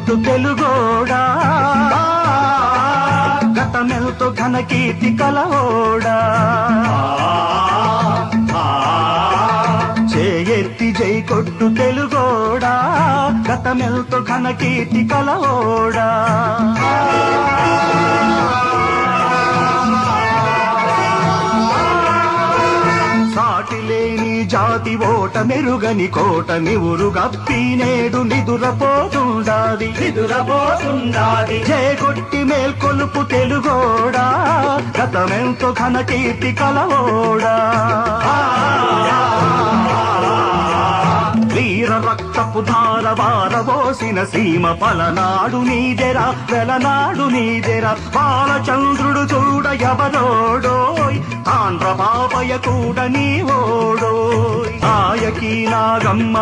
కొట్టు తెలుగోడా గతమెల్తో ఘన కీర్తి కలవోడా చేయెత్తి జై కొట్టు తెలుగోడా గతమెల్తో ఘన కీర్తి కలవోడా సాటిలేని జాతి ఓట మెరుగని కోట నివురు గప్పి నేడు నిదురపోతుండాది జయగొట్టి మేల్కొలుపు తెలుగోడా గతమెంతో ఘన కీర్తి కలవోడా వీర రక్తపు ధార వారబోసిన సీమ పలనాడు నీదెరా వెలనాడు నీదెరా బాలచంద్రుడు చూడ ఎవరోడోయ్ తాండ్ర బాబయ్య కూడా నీవోడోయ్ నాయకీ నాగమ్మ